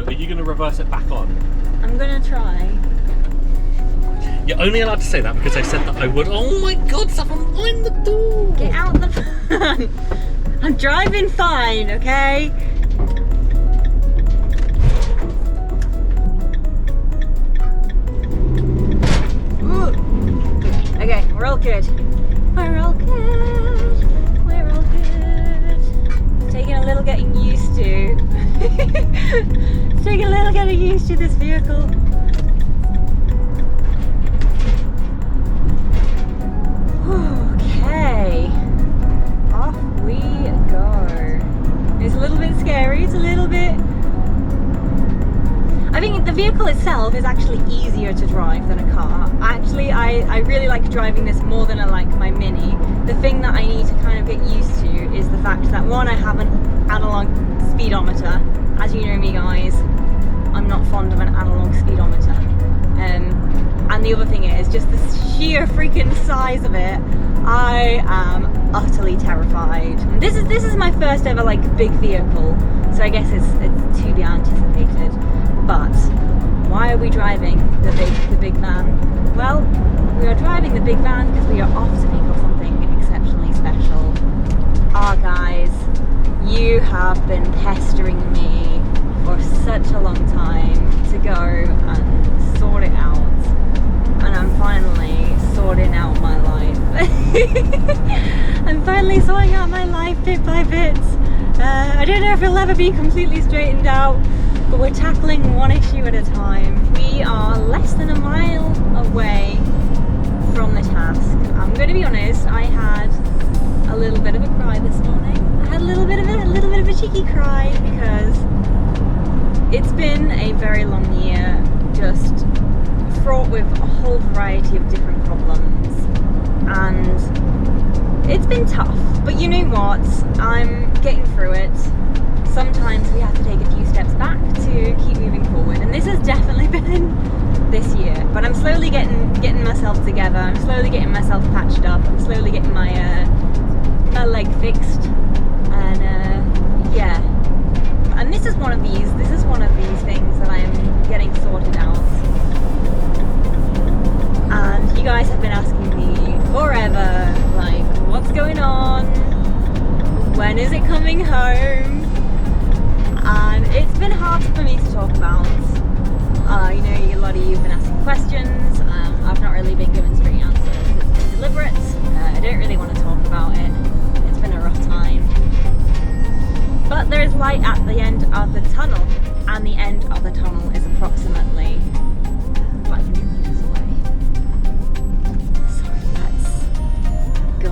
are you going to reverse it back on? I'm gonna try. You're only allowed to say that because I said that I would. Oh my god, someone wind the door! Get out the van. I'm driving fine, okay? Ooh. Okay, we're all good. We're all good. We're all good. It's taking a little getting used to. It's taking a little getting used to this vehicle. Okay, off we go. It's a little bit scary, it's a little bit... I think the vehicle itself is actually easier to drive than a car. Actually, I really like driving this more than I like my Mini. The thing that I need to kind of get used to is the fact that one, I have an analog speedometer. As you know me guys, I'm not fond of an analog speedometer. And the other thing is just the sheer freaking size of it. I am utterly terrified. And this is my first ever like big vehicle, so I guess it's to be anticipated. But why are we driving the big van? Well, we are driving the big van because we are off to pick up something exceptionally special. Guys, you have been pestering me for such a long time to go and sort it out. And I'm finally sorting out my life. I'm finally sorting out my life bit by bit. I don't know if it'll ever be completely straightened out, but we're tackling one issue at a time. We are less than a mile away from the task. I'm going to be honest, I had a little bit of a cry this morning. I had a little bit of a cheeky cry because it's been a very long year, just fraught with a whole variety of different problems, and it's been tough, but you know what, I'm getting through it. Sometimes we have to take a few steps back to keep moving forward, and this has definitely been this year, but I'm slowly getting myself together. I'm slowly getting myself patched up. I'm slowly getting my leg fixed, and yeah, and this is one of these things that I'm getting sorted out. And you guys have been asking me forever, like, what's going on? When is it coming home? And it's been hard for me to talk about. You know, a lot of you have been asking questions. I've not really been given straight answers. It's been deliberate. I don't really want to talk about it. It's been a rough time. But there's light at the end of the tunnel, and the end of the tunnel is approximately 500 meters away. So let's go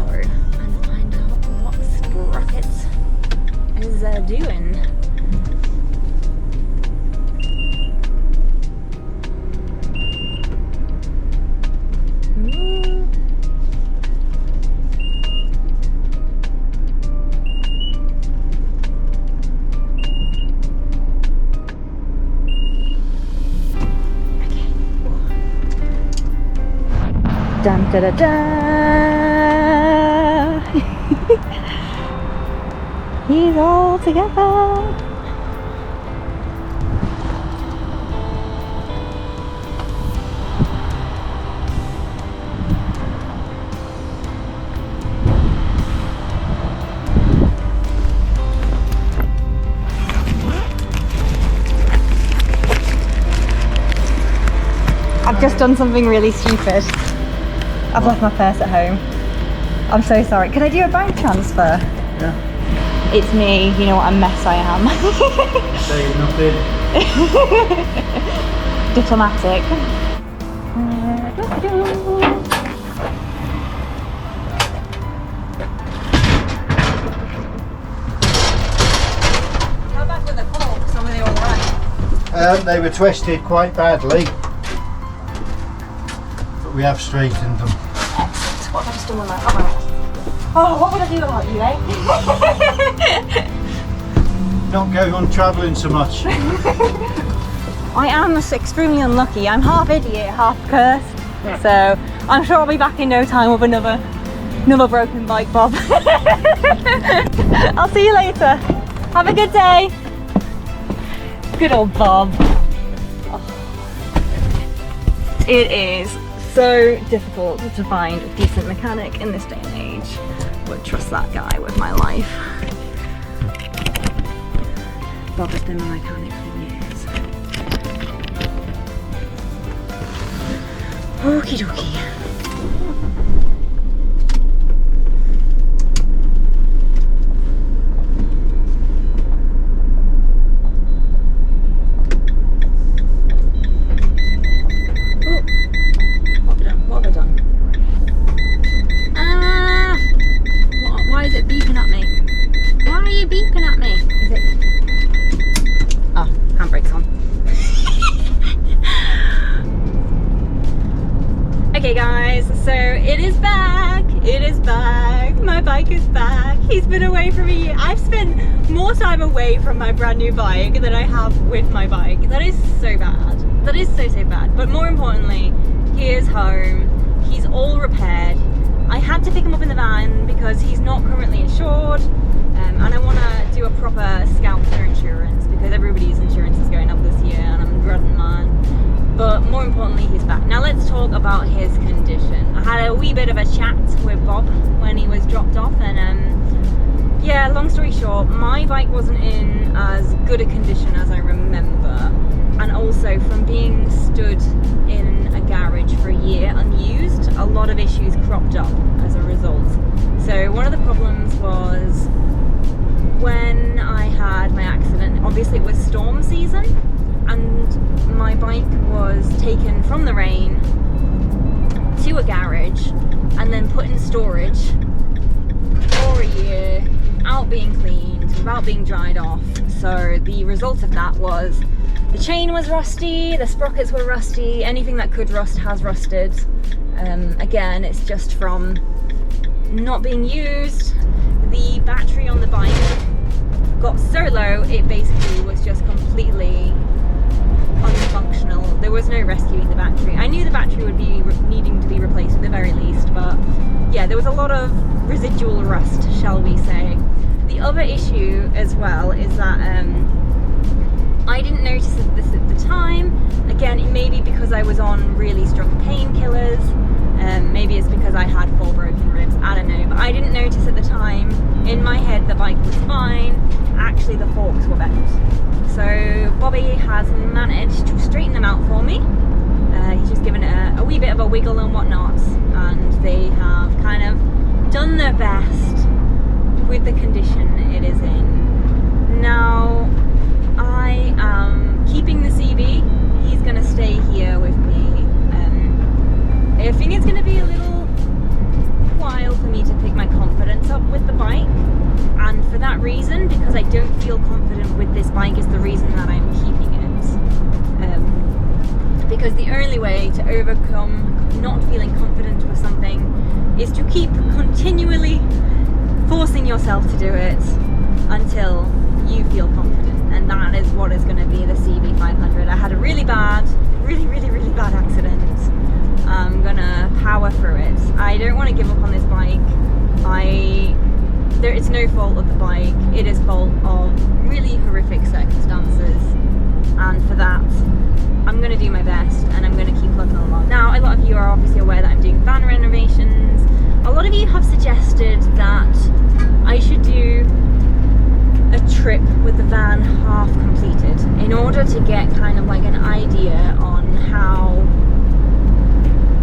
and find out what Sprocket is doing. Dun da da da. He's all together. I've just done something really stupid. I've left my purse at home. I'm so sorry. Can I do a bank transfer? Yeah. It's me. You know what a mess I am. Say nothing. Diplomatic. How bad were the forks? Or were they all right? They were twisted quite badly, but we have straightened them. Excellent. What have I just done with my... Oh, what would I do without you, eh? Not going on travelling so much. I am extremely unlucky. I'm half idiot, half cursed. So I'm sure I'll be back in no time with another broken bike, Bob. I'll see you later. Have a good day. Good old Bob. Oh. It is so difficult to find a decent mechanic in this day and age. Would trust that guy with my life. Bob has been my mechanic for years. Okie dokie. Why is it beeping at me? Why are you beeping at me? Is it? Oh, handbrake's on. Okay guys, so it is back. It is back. My bike is back. He's been away from me. I've spent more time away from my brand new bike than I have with my bike. That is so bad. That is so bad. But more importantly, he is home. He's all repaired. I had to pick him up in the van because he's not currently insured, and I want to do a proper scout for insurance because everybody's insurance is going up this year and I'm dreading mine. But more importantly, he's back. Now let's talk about his condition. I had a wee bit of a chat with Bob when he was dropped off, and yeah, long story short, my bike wasn't in as good a condition as I remember, and also from being stood in a garage for a year unused, a lot of issues cropped up as a result. So one of the problems was when I had my accident, obviously it was storm season, and my bike was taken from the rain to a garage and then put in storage for a year without being cleaned, without being dried off. So the result of that was the chain was rusty, the sprockets were rusty, anything that could rust has rusted. Again, it's just from not being used. The battery on the bike got so low, it basically was just completely unfunctional. There was no rescuing the battery. I knew the battery would be needing to be replaced at the very least, but yeah, there was a lot of residual rust, shall we say. The other issue as well is that I didn't notice this at the time. Again, it may be because I was on really strong painkillers, maybe it's because I had 4 broken ribs, I don't know, but I didn't notice at the time. In my head the bike was fine, actually the forks were bent. So Bobby has managed to straighten them out for me. He's just given it a wee bit of a wiggle and whatnot, and they have kind of done their best with the condition it is in. Now I am keeping the CB. He's going to stay here with me. I think it's going to be a little while for me to pick my confidence up with the bike, and for that reason, because I don't feel confident with this bike, is the reason that I'm keeping it. Because the only way to overcome not feeling confident with something is to keep continually forcing yourself to do it until you feel confident, and that is what is going to be the CB500. I had a really bad accident. I'm gonna power through it. I don't want to give up on this bike. It's no fault of the bike. It is fault of really horrific circumstances, and for that I'm going to do my best and I'm going to keep plugging along. Now, a lot of you are obviously aware that I'm doing van renovations. A lot of you have suggested that I should do a trip with the van half completed in order to get kind of like an idea on how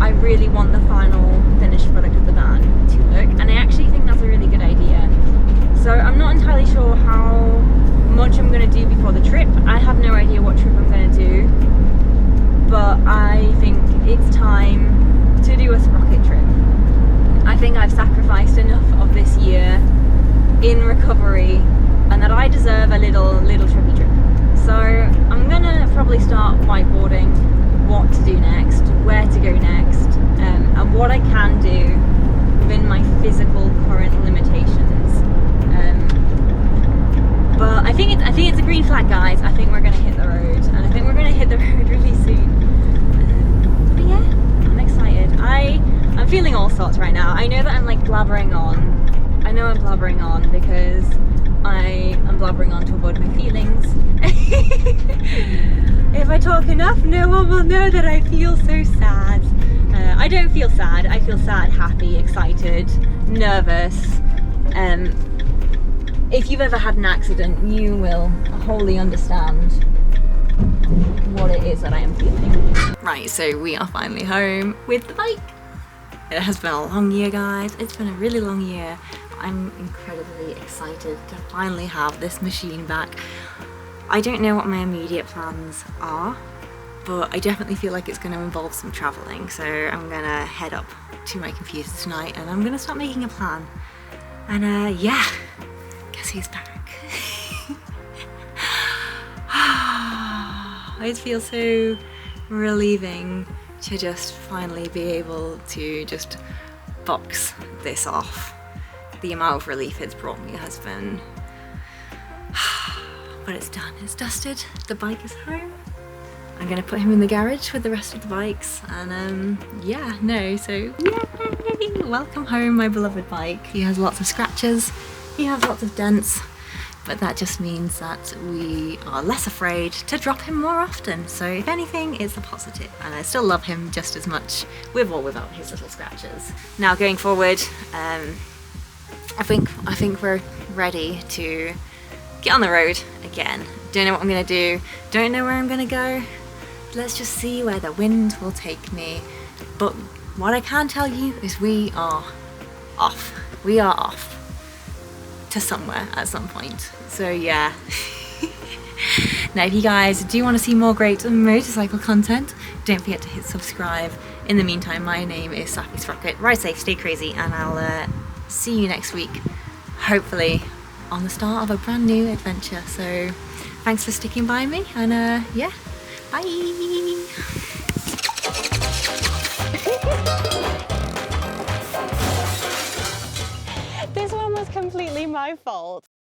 I really want the final finished product of the van to look, and I actually think that's a really good idea. So I'm not entirely sure how much I'm going to do before the trip. I have no idea what trip I'm going to do, but I think it's time to do a sprocket trip. I think I've sacrificed enough of this year in recovery, and that I deserve a little trippy trip. So I'm going to probably start whiteboarding what to do next, where to go next, and what I can do within my physical current limitations. But I think it's a green flag, guys. I think we're going to hit the road, and I think we're going to hit the road really soon. But yeah, I'm excited. I'm feeling all sorts right now. I know that I'm like blabbering on. I know I'm blabbering on because I am blabbering on to avoid my feelings. I talk enough, no one will know that I feel so sad. I don't feel sad, I feel sad, happy, excited, nervous. If you've ever had an accident, you will wholly understand what it is that I am feeling. Right, so we are finally home with the bike. It has been a long year, guys. It's been a really long year. I'm incredibly excited to finally have this machine back. I don't know what my immediate plans are, but I definitely feel like it's going to involve some travelling. So I'm going to head up to my computer tonight and I'm going to start making a plan. And yeah, guess who's back? It feels so relieving to just finally be able to just box this off. The amount of relief it's brought me has been... But it's done, it's dusted, the bike is home. I'm gonna put him in the garage with the rest of the bikes and yeah, no, so yay! Welcome home, my beloved bike. He has lots of scratches, he has lots of dents, but that just means that we are less afraid to drop him more often. So if anything, it's a positive, and I still love him just as much with or without his little scratches. Now going forward, I think we're ready to get on the road again. Don't know what I'm gonna do, don't know where I'm gonna go. Let's just see where the wind will take me. But what I can tell you is we are off. We are off to somewhere at some point. So yeah. Now if you guys do want to see more great motorcycle content, don't forget to hit subscribe. In the meantime, my name is Sappy Sprocket. Ride safe, stay crazy, and I'll see you next week, hopefully on the start of a brand new adventure. So thanks for sticking by me, and yeah, bye. This one was completely my fault.